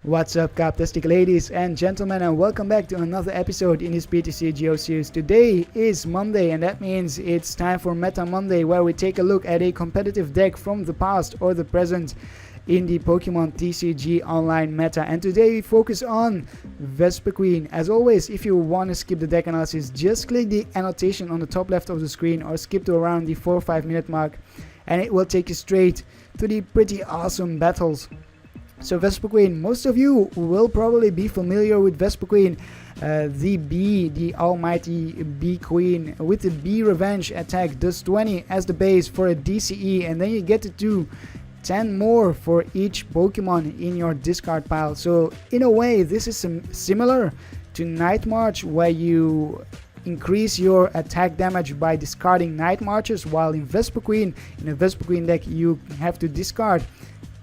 What's up, Karp ladies and gentlemen, and welcome back to another episode in this TCGO series. Today is Monday, and that means it's time for Meta Monday, where we take a look at a competitive deck from the past or the present in the Pokemon TCG online meta. And today we focus on Vespiquen. As always, if you want to skip the deck analysis, just click the annotation on the top left of the screen or skip to around the 4 or 5 minute mark, and it will take you straight to the pretty awesome battles. So Vespiquen, most of you will probably be familiar with Vespiquen, the bee, the almighty bee queen, with the bee revenge attack, does 20 as the base for a DCE, and then you get to do 10 more for each Pokemon in your discard pile. So in a way, this is similar to Night March, where you increase your attack damage by discarding Night Marches, while in a Vespiquen deck, you have to discard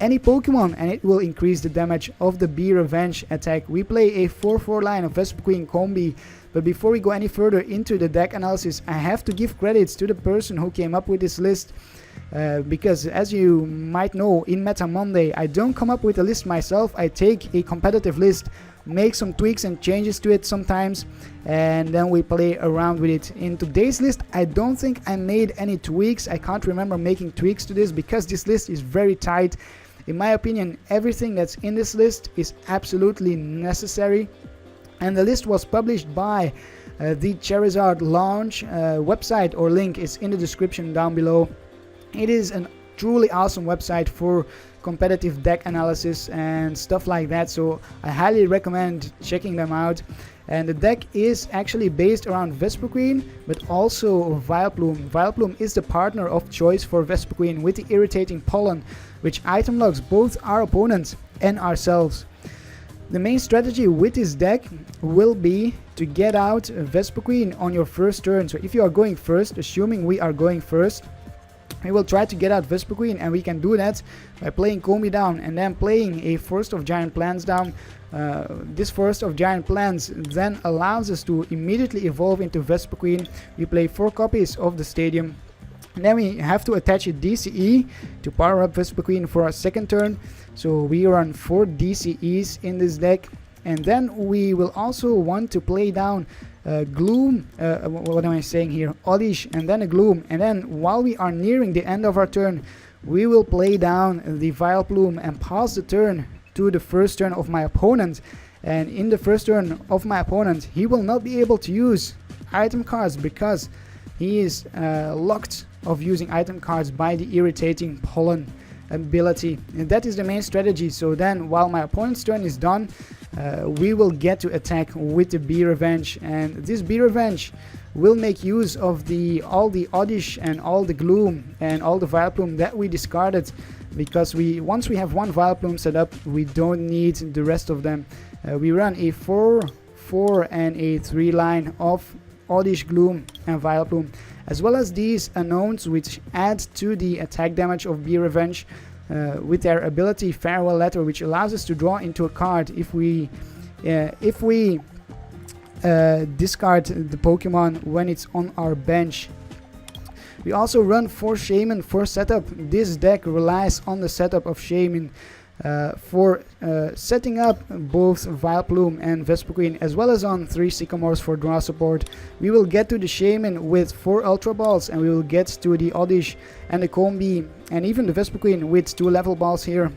any Pokemon and it will increase the damage of the bee revenge attack. We play a 4-4 line of Vespiquen combi, but before we go any further into the deck analysis, I have to give credits to the person who came up with this list, because as you might know, in Meta Monday I don't come up with a list myself. I take a competitive list, make some tweaks and changes to it sometimes, and then we play around with it. In today's list, I don't think I made any tweaks. I can't remember making tweaks to this because this list is very tight. In my opinion, everything that's in this list is absolutely necessary, and the list was published by the Charizard launch website, or link is in the description down below. It is a truly awesome website for competitive deck analysis and stuff like that, so I highly recommend checking them out. And the deck is actually based around Vespiquen, but also Vileplume. Vileplume is the partner of choice for Vespiquen with the irritating pollen, which item locks both our opponents and ourselves. The main strategy with this deck will be to get out Vespiquen on your first turn. So if you are going first, assuming we are going first, we will try to get out Vespiquen, and we can do that by playing Combi down and then playing a Forest of Giant Plants down. This Forest of Giant Plants then allows us to immediately evolve into Vespiquen. We play 4 copies of the Stadium. And then we have to attach a DCE to power up Vespiquen for our second turn. So we run 4 DCEs in this deck. And then we will also want to play down Gloom, what am I saying here? Oddish, and then a Gloom. And then while we are nearing the end of our turn, we will play down the Vileplume and pass the turn to the first turn of my opponent. And in the first turn of my opponent, he will not be able to use item cards because he is locked of using item cards by the irritating pollen ability. And that is the main strategy. So then while my opponent's turn is done, we will get to attack with the bee revenge, and this bee revenge will make use of all the Oddish and all the Gloom and all the Vileplume that we discarded, because once we have one Vileplume set up, we don't need the rest of them. We run a 4-4 and a 3 line of Oddish, Gloom and Vileplume, as well as these unknowns which add to the attack damage of bee revenge with their ability Farewell Letter, which allows us to draw into a card if we discard the Pokemon when it's on our bench. We also run 4 Shaymin for setup. This deck relies on the setup of Shaymin for setting up both Vileplume and Vespiquen, as well as on 3 Sycamores for draw support. We will get to the Shaymin with 4 Ultra Balls, and we will get to the Oddish and the Combi and even the Vespiquen with 2 level balls here.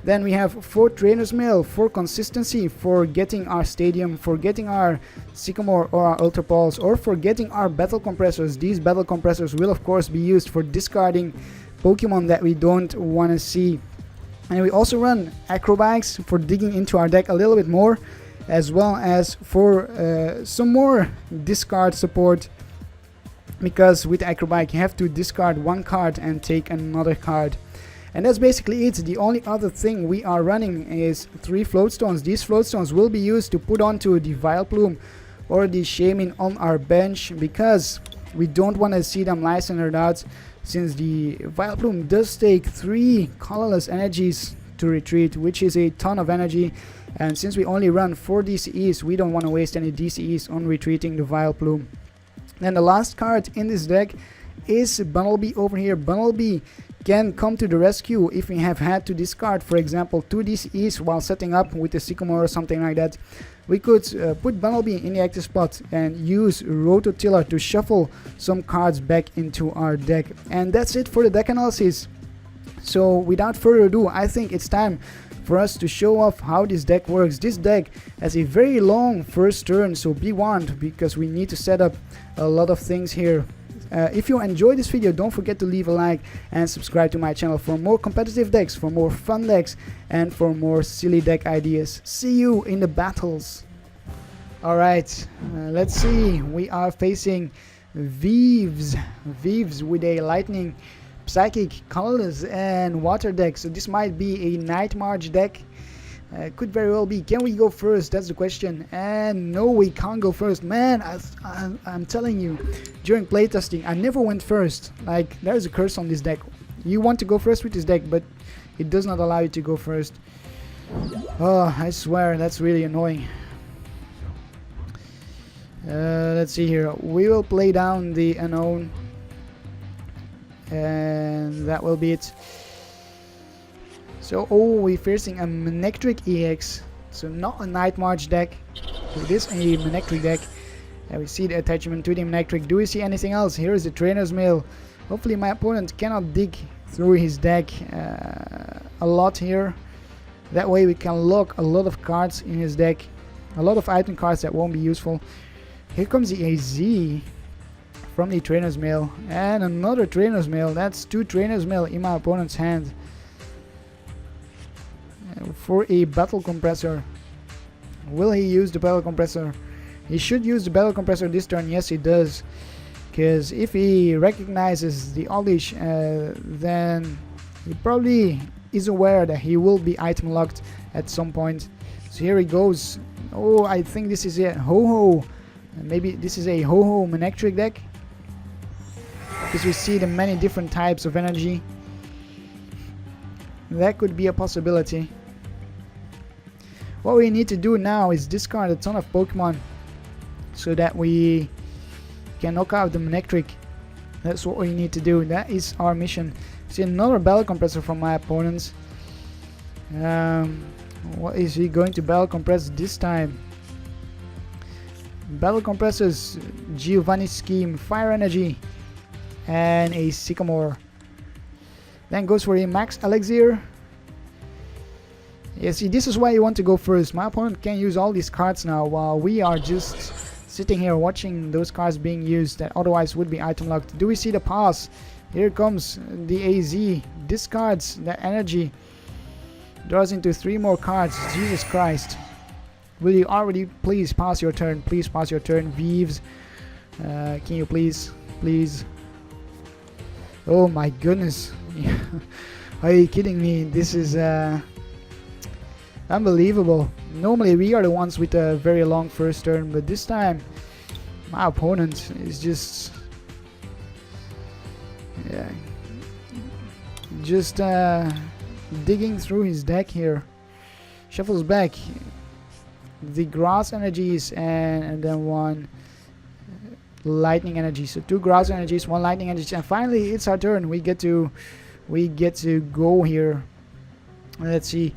Then we have 4 Trainer's Mail for consistency, for getting our Stadium, for getting our Sycamore or our Ultra Balls, or for getting our Battle Compressors. These Battle Compressors will of course be used for discarding Pokemon that we don't want to see. And we also run Acrobikes for digging into our deck a little bit more, as well as for some more discard support, because with Acrobike you have to discard 1 card and take another card. And that's basically it. The only other thing we are running is 3 Floatstones. These Floatstones will be used to put onto the Vileplume or the Shaymin on our bench, because we don't want to see them licensed out, since the Vileplume does take 3 colorless energies to retreat, which is a ton of energy, and since we only run 4 DCEs, we don't want to waste any DCEs on retreating the Vileplume. Then the last card in this deck is Bunnelby over here. Bunnelby can come to the rescue if we have had to discard, for example, 2 DCEs while setting up with the Sycamore or something like that. We could put Bumblebee in the active spot and use Rototiller to shuffle some cards back into our deck. And that's it for the deck analysis. So without further ado, I think it's time for us to show off how this deck works. This deck has a very long first turn, so be warned, because we need to set up a lot of things here. If you enjoyed this video, don't forget to leave a like and subscribe to my channel for more competitive decks, for more fun decks, and for more silly deck ideas. See you in the battles. Alright, let's see. We are facing Veves with a lightning, psychic, colorless, and water deck. So this might be a Night March deck. Could very well be. Can we go first? That's the question. And no, we can't go first. Man, I'm telling you, during playtesting, I never went first. Like, there's a curse on this deck. You want to go first with this deck, but it does not allow you to go first. Oh, I swear, that's really annoying. Let's see here. We will play down the unknown. And that will be it. So, oh, we're facing a Manectric EX, so not a Night March deck. It is a Manectric deck. And we see the attachment to the Manectric. Do we see anything else? Here is the Trainer's Mail. Hopefully my opponent cannot dig through his deck a lot here. That way we can lock a lot of cards in his deck. A lot of item cards that won't be useful. Here comes the AZ from the Trainer's Mail. And another Trainer's Mail. That's 2 Trainer's Mail in my opponent's hand. For a Battle Compressor. Will he use the Battle Compressor? He should use the Battle Compressor this turn. Yes, he does. Because if he recognizes the Oddish, then he probably is aware that he will be item locked at some point. So here he goes. Oh, I think this is a Ho-Ho. Maybe this is a Ho-Ho Manectric deck. Because we see the many different types of energy. That could be a possibility. What we need to do now is discard a ton of Pokemon so that we can knock out the Manectric. That's what we need to do. That is our mission. See another Battle Compressor from my opponents. What is he going to Battle Compress this time? Battle Compressors, Giovanni's Scheme, Fire Energy, and a Sycamore. Then goes for a Max Elixir. Yeah, see, this is why you want to go first. My opponent can use all these cards now while we are just sitting here watching those cards being used that otherwise would be item locked. Do we see the pass? Here comes the AZ. Discards the energy. Draws into 3 more cards. Jesus Christ. Will you already please pass your turn? Please pass your turn, Veves. Can you please? Please. Oh my goodness. Are you kidding me? This is unbelievable. Normally we are the ones with a very long first turn, but this time my opponent is just digging through his deck here. Shuffles back the grass energies and then 1 lightning energy. So 2 grass energies, 1 lightning energy, and finally it's our turn. We get to go here. Let's see.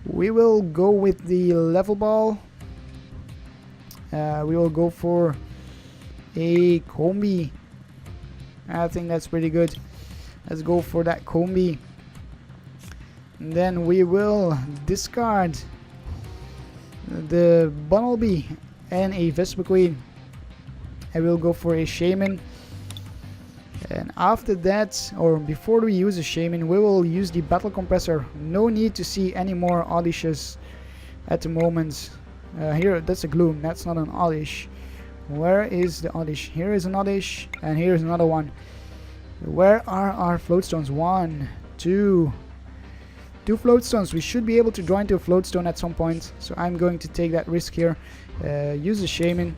We will go with the level ball. We will go for a Combi. I think that's pretty good. Let's go for that Combi. And then we will discard the Bumblebee and a Vespiquen. I will go for a Shaymin. And after that, or before we use a Shaymin, we will use the Battle Compressor. No need to see any more Oddishes at the moment. Here, that's a Gloom, that's not an Oddish. Where is the Oddish? Here is an Oddish, and here is another one. Where are our Floatstones? 1, 2. 2 Floatstones. We should be able to draw into a Floatstone at some point. So I'm going to take that risk here. Use the Shaymin.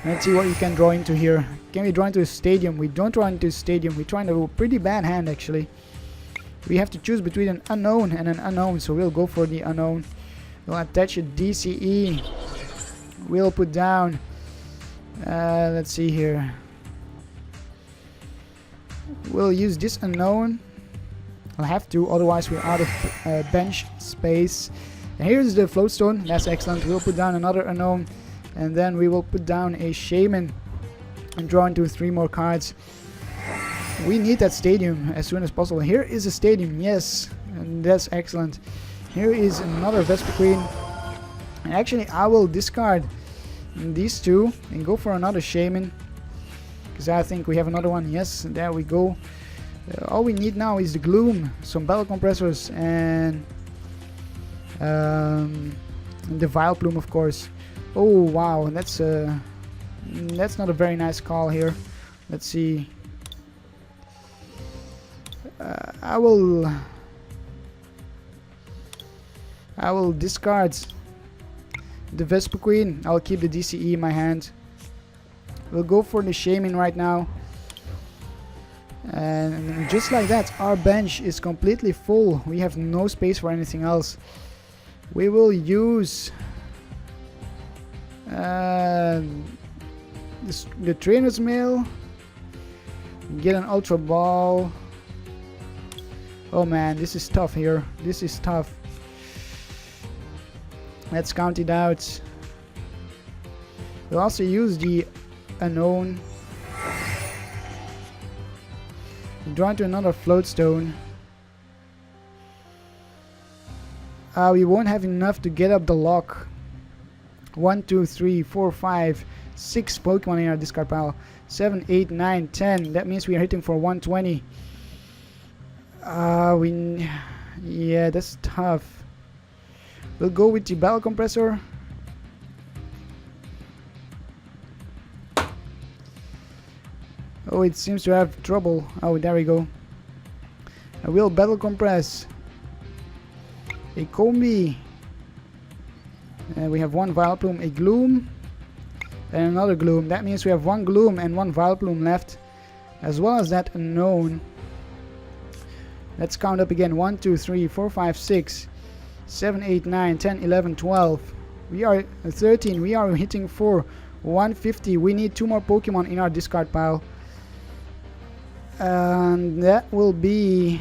Let's see what you can draw into here. Can we draw into a Stadium? We don't draw into a Stadium. We draw into a pretty bad hand actually. We have to choose between an unknown and an unknown. So we'll go for the unknown. We'll attach a DCE. We'll put down. Let's see here. We'll use this unknown. I'll have to, otherwise we're out of bench space. And here's the floatstone. That's excellent. We'll put down another unknown, and then we will put down a Shaymin and draw into 3 more cards. We need that stadium as soon as possible. Here is a stadium, yes, and that's excellent. Here is another Vespiquen. And actually I will discard these 2 and go for another Shaymin, because I think we have another one. Yes, there we go. All we need now is the Gloom, some battle compressors, and the Vileplume, of course. Oh wow, that's not a very nice call here. Let's see. I will discard the Vespiquen. I'll keep the DCE in my hand. We'll go for the Shaymin right now. And just like that, our bench is completely full. We have no space for anything else. We will use the Trainer's Mail. Get an Ultra Ball. Oh man, this is tough here. This is tough. Let's count it out. We'll also use the unknown. Draw into another floatstone. We won't have enough to get up the lock. 1, 2, 3, 4, 5, 6 Pokemon in our discard pile. 7, 8, 9, 10. That means we are hitting for 120. Yeah, that's tough. We'll go with the Battle Compressor. Oh, it seems to have trouble. Oh, there we go. I will Battle Compress a Combi. We have 1 Vileplume, a Gloom, and another Gloom. That means we have 1 Gloom and 1 Vileplume left, as well as that unknown. Let's count up again. 1, 2, 3, 4, 5, 6, 7, 8, 9, 10, 11, 12. We are 13. We are hitting for 150. We need 2 more Pokemon in our discard pile. And that will be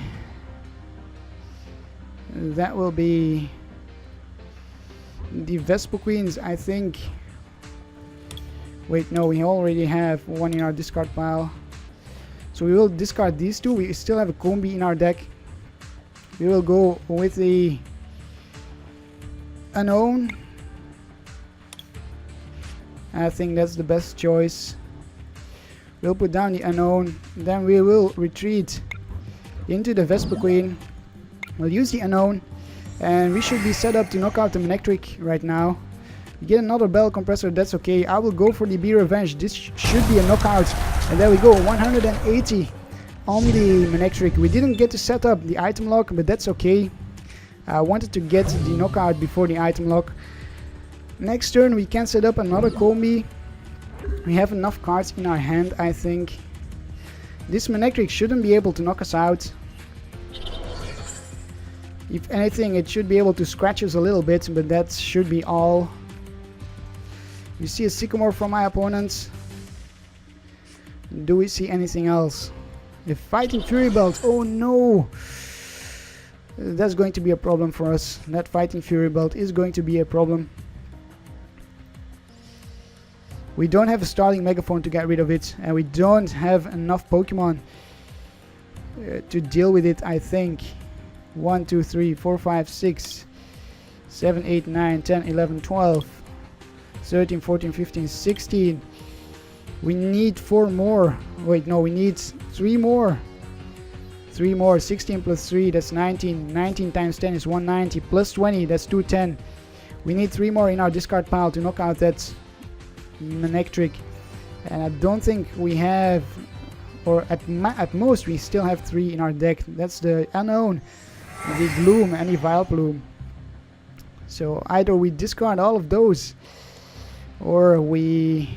the Vespiquens, I think. Wait, no, we already have 1 in our discard pile. So we will discard these 2. We still have a Combi in our deck. We will go with the unknown. I think that's the best choice. We'll put down the unknown, then we will retreat into the Vespiquen. We'll use the unknown, and we should be set up to knock out the Manectric right now. We get another Battle Compressor, that's okay. I will go for the Be Revenge. This should be a knockout. And there we go, 180 on the Manectric. We didn't get to set up the item lock, but that's okay. I wanted to get the knockout before the item lock. Next turn we can set up another Combi. We have enough cards in our hand, I think. This Manectric shouldn't be able to knock us out. If anything, it should be able to scratch us a little bit, but that should be all. We see a Sycamore from my opponent. Do we see anything else? The Fighting Fury Belt. Oh no! That's going to be a problem for us. That Fighting Fury Belt is going to be a problem. We don't have a starting Megaphone to get rid of it, and we don't have enough Pokemon to deal with it, I think. 1, 2, 3, 4, 5, 6, 7, 8, 9, 10, 11, 12, 13, 14, 15, 16. We need 4 more. Wait, no, we need 3 more. 3 more. 16 plus 3, that's 19. 19 times 10 is 190. Plus 20, that's 210. We need 3 more in our discard pile to knock out that Manectric. And I don't think we have, or at most we still have 3 in our deck. That's the unknown, the Gloom, and the Vileplume. So either we discard all of those, or we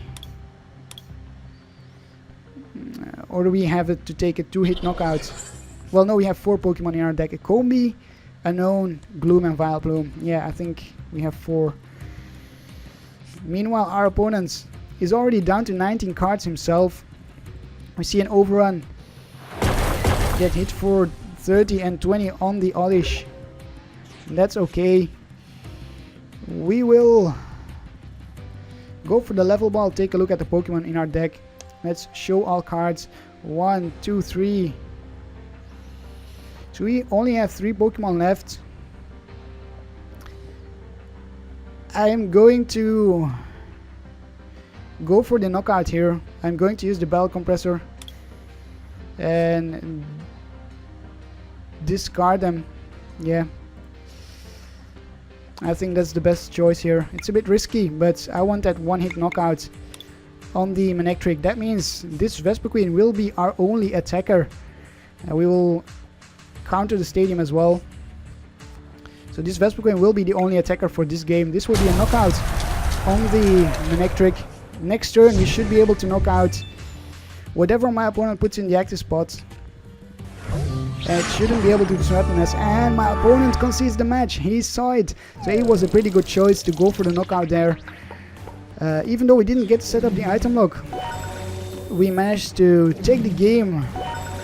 have it to take a 2-hit knockout. Well, no, we have 4 Pokemon in our deck: a Combi, unknown, Gloom, and Vileplume. Yeah, I think we have 4. Meanwhile, our opponent is already down to 19 cards himself. We see an overrun get hit for 30 and 20 on the Oddish. That's okay. We will go for the level ball, take a look at the Pokemon in our deck. Let's show all cards. 1, 2, 3. So we only have 3 Pokemon left. I am going to go for the knockout here. I'm going to use the Bell Compressor and discard them. Yeah, I think that's the best choice here. It's a bit risky, but I want that one-hit knockout on the Manectric. That means this Vespiquen will be our only attacker. We will counter the stadium as well. So this Vespiquen will be the only attacker for this game. This will be a knockout on the Manectric. Next turn we should be able to knock out whatever my opponent puts in the active spot. It shouldn't be able to threaten us, and my opponent concedes the match. He saw it, so it was a pretty good choice to go for the knockout there. Even though we didn't get to set up the item lock, we managed to take the game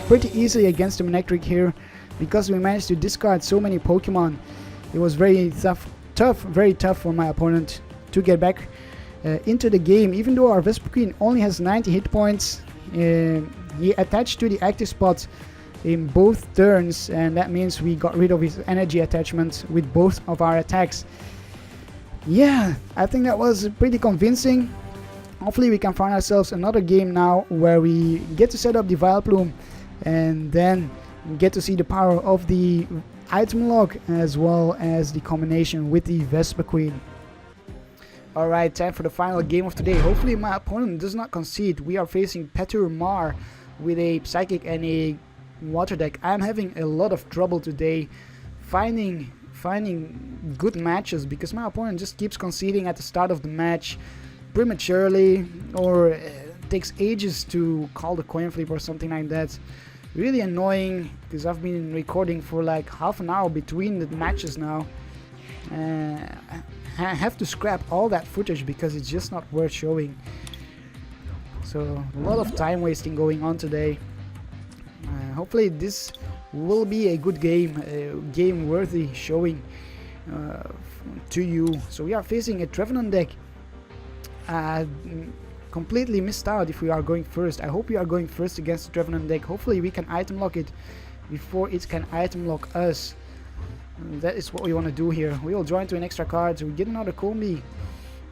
pretty easily against the Manectric here, because we managed to discard so many Pokemon. It was very very tough for my opponent to get back into the game. Even though our Vespiquen only has 90 hit points, he attached to the active spot in both turns, and that means we got rid of his energy attachment with both of our attacks. Yeah, I think that was pretty convincing. Hopefully we can find ourselves another game now where we get to set up the Vileplume and then get to see the power of the item lock as well as the combination with the Vespiquen. Alright, time for the final game of today. Hopefully my opponent does not concede. We are facing Petur with a Psychic and a Water deck. I'm having a lot of trouble today finding good matches, because my opponent just keeps conceding at the start of the match prematurely, or takes ages to call the coin flip or something like that. Really annoying, because I've been recording for like half an hour between the matches now. I have to scrap all that footage because it's just not worth showing. So a lot of time wasting going on today. Hopefully this will be a good game, a game worthy showing to you. So we are facing a Trevenant deck. Completely missed out if we are going first. I hope we are going first against the Trevenant deck. Hopefully we can item lock it before it can item lock us. That is what we want to do here. We will draw into an extra card, so we get another Combi.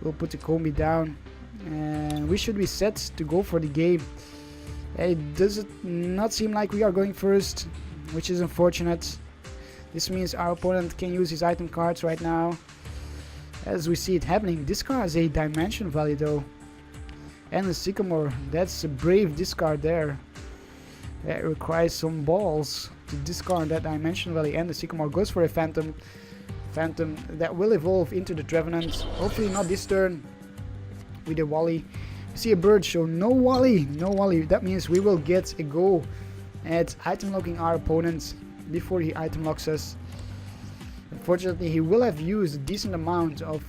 We'll put the Combi down, and we should be set to go for the game. It does not seem like we are going first, which is unfortunate. This means our opponent can use his item cards right now, as we see it happening. Discard is a Dimension Valley though, and a Sycamore. That's a brave discard there. That requires some balls to discard that Dimension Valley, and the Sycamore goes for a Phantom that will evolve into the Trevenant. Hopefully not this turn with a Wally. We see a bird, so no Wally. That means we will get a go at item locking our opponents before he item locks us. Unfortunately, he will have used a decent amount of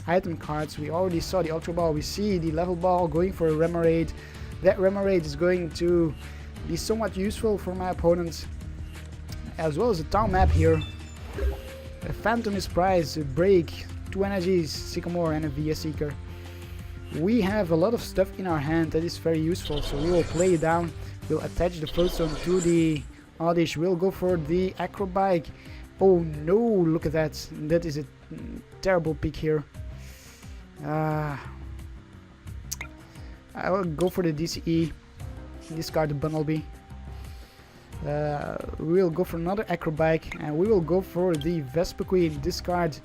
item cards. We already saw the Ultra Ball. We see the Level Ball going for a Remoraid. That Remoraid is going to be somewhat useful for my opponent, as well as a town map here. A Phantom is prized, a Break, 2 energies, Sycamore, and a VS Seeker. We have a lot of stuff in our hand that is very useful, so we will play it down. We'll attach the first one to the Oddish. We'll go for the Acrobike. Oh no, look at that. That is a terrible pick here. I will go for the DCE. Discard the Bunnelby. We will go for another Acrobike, and we will go for the Vespiquen. Discard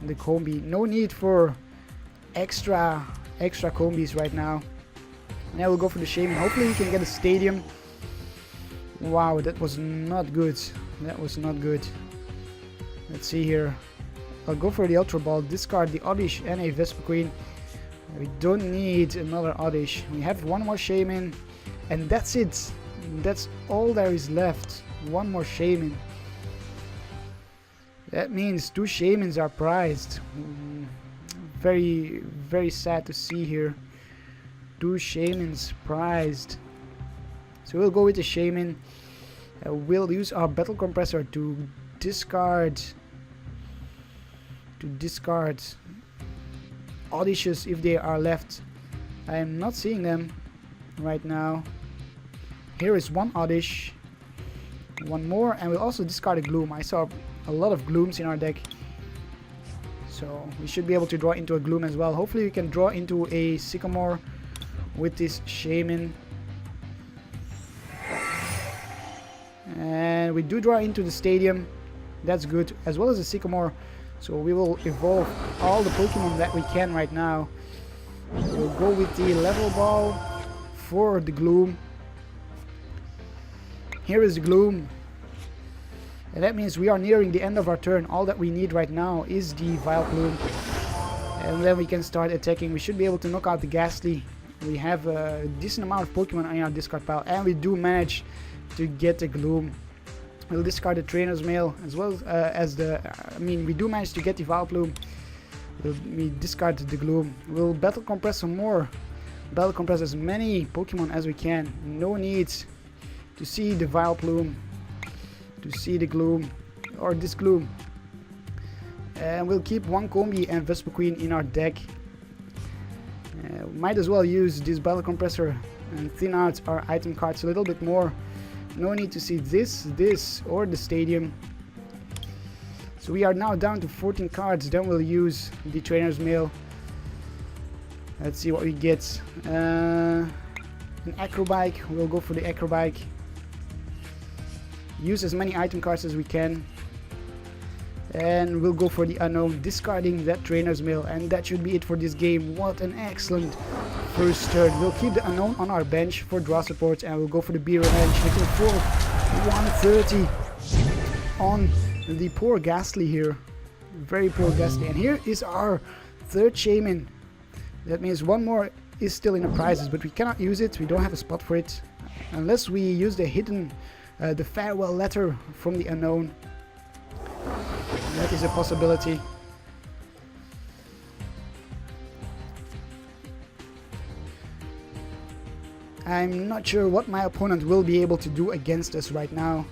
the Combi. No need for extra Combis right now. And I will go for the Shaymin. Hopefully we can get a Stadium. Wow, that was not good. That was not good. Let's see here. I'll go for the Ultra Ball, discard the Oddish and a Vespiquen. We don't need another Oddish. We have one more Shaymin, and that's it. That's all there is left. One more Shaymin. That means 2 Shaymins are prized. Very, very sad to see here. 2 Shaymins prized. So we'll go with the Shaymin. We'll use our battle compressor to discard Oddishes if they are left. I am not seeing them right now. Here is one Oddish, one more, and we'll also discard a Gloom. I saw a lot of Glooms in our deck, so we should be able to draw into a Gloom as well. Hopefully we can draw into a Sycamore with this Shaymin. And we do draw into the Stadium. That's good, as well as a Sycamore. So we will evolve all the Pokemon that we can right now. We'll go with the Level Ball for the Gloom. Here is the Gloom. And that means we are nearing the end of our turn. All that we need right now is the Vileplume. And then we can start attacking. We should be able to knock out the Ghastly. We have a decent amount of Pokemon in our discard pile. And we do manage to get the Gloom. We'll discard the Trainer's Mail as well as the... we do manage to get the Vileplume. We discard the Gloom. We'll Battle Compress some more. Battle Compress as many Pokemon as we can. No need to see the Vileplume, to see the Gloom, or this Gloom. And we'll keep one Combi and Vespiquen in our deck. Might as well use this Battle Compressor and thin out our item cards a little bit more. No need to see this, or the Stadium. So we are now down to 14 cards. Then we'll use the Trainer's Mail. Let's see what we get. An Acrobike. We'll go for the Acrobike. Use as many item cards as we can. And we'll go for the Unknown, discarding that Trainer's Mail. And that should be it for this game. What an excellent first turn. We'll keep the Unknown on our bench for draw support, and we'll go for the Be Revenge, hitting for 130 on the poor Ghastly here. Very poor Ghastly. And here is our third Shaymin. That means one more is still in the prizes, but we cannot use it. We don't have a spot for it unless we use the hidden, the farewell letter from the Unknown. That is a possibility. I'm not sure what my opponent will be able to do against us right now.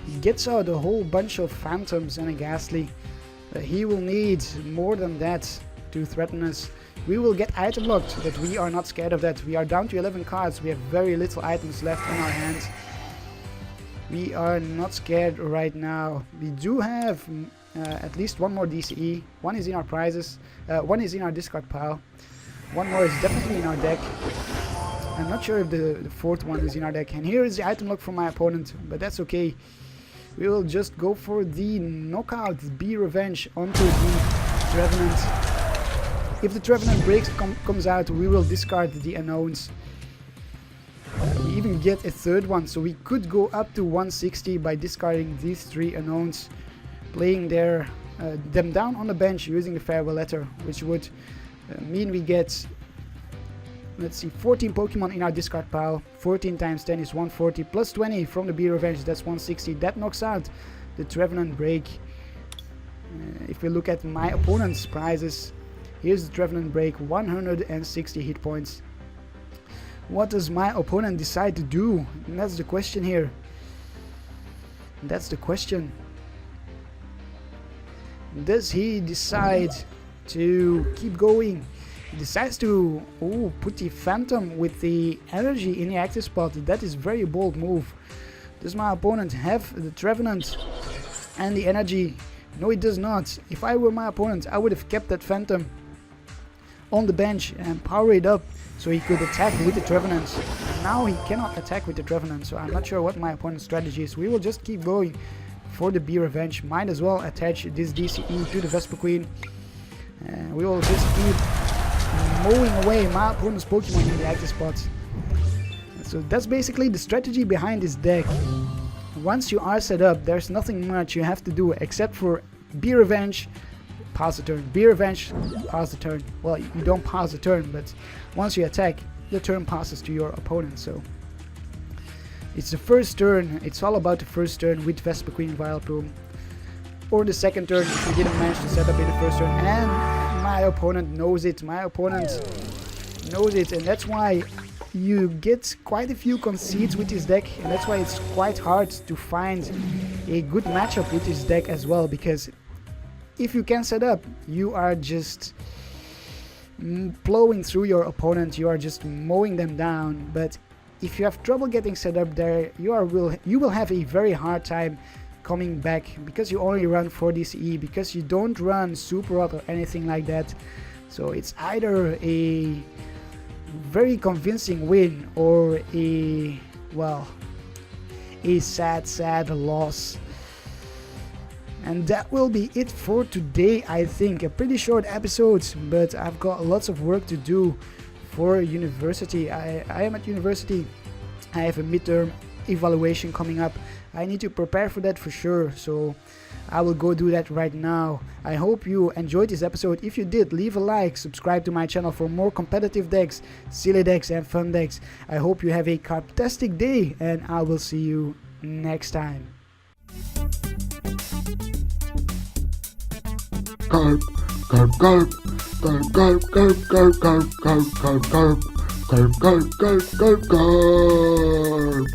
He gets out a whole bunch of Phantoms and a Ghastly. He will need more than that to threaten us. We will get item locked, but we are not scared of that. We are down to 11 cards. We have very little items left in our hands. We are not scared right now. We do have at least one more DCE. One is in our prizes. One is in our discard pile. One more is definitely in our deck. I'm not sure if the fourth one is in our deck. And here is the item lock from my opponent, but that's okay. We will just go for the knockout, Be Revenge onto the Trevenant. If the Trevenant breaks comes out, we will discard the Unknowns. We even get a third one, so we could go up to 160 by discarding these three Unknowns, playing them down on the bench using the farewell letter, which would mean we get, let's see, 14 Pokemon in our discard pile. 14 times 10 is 140, plus 20 from the Be Revenge, that's 160. That knocks out the Trevenant Break. If we look at my opponent's prizes, here's the Trevenant Break, 160 hit points. What does my opponent decide to do? And that's the question here. That's the question. Does he decide to keep going? He decides to put the Phantom with the energy in the active spot. That is very bold move. Does my opponent have the Trevenant and the energy? No, he does not. If I were my opponent, I would have kept that Phantom on the bench and power it up so he could attack with the Trevenant. Now he cannot attack with the Trevenant, so I'm not sure what my opponent's strategy is. We will just keep going for the Be Revenge. Might as well attach this DCE to the Vespiquen. We will just keep mowing away my opponent's Pokemon in the active spot. So that's basically the strategy behind this deck. Once you are set up, there's nothing much you have to do except for Be Revenge, pause the turn, Be Revenge, pause the turn. Well, you don't pause the turn, but once you attack, the turn passes to your opponent. So it's the first turn. It's all about the first turn with Vespiquen, Vileplume, or the second turn if you didn't manage to set up in the first turn. And my opponent knows it. My opponent knows it, and that's why you get quite a few conceits with this deck, and that's why it's quite hard to find a good matchup with this deck as well, because if you can set up, you are just plowing through your opponent, you are just mowing them down. But if you have trouble getting set up there, you will have a very hard time coming back, because you only run 4 DCE, because you don't run Super Rod or anything like that. So it's either a very convincing win or a sad loss. And that will be it for today, I think. A pretty short episode, but I've got lots of work to do for university. I am at university. I have a midterm evaluation coming up. I need to prepare for that for sure, so I will go do that right now. I hope you enjoyed this episode. If you did, leave a like, subscribe to my channel for more competitive decks, silly decks and fun decks. I hope you have a Karptastic day, and I will see you next time. Karp, Karp, Karp, Karp, Karp, Karp, Karp, Karp, Karp, Karp, Karp, Karp, Karp, Karp, Karp, Karp.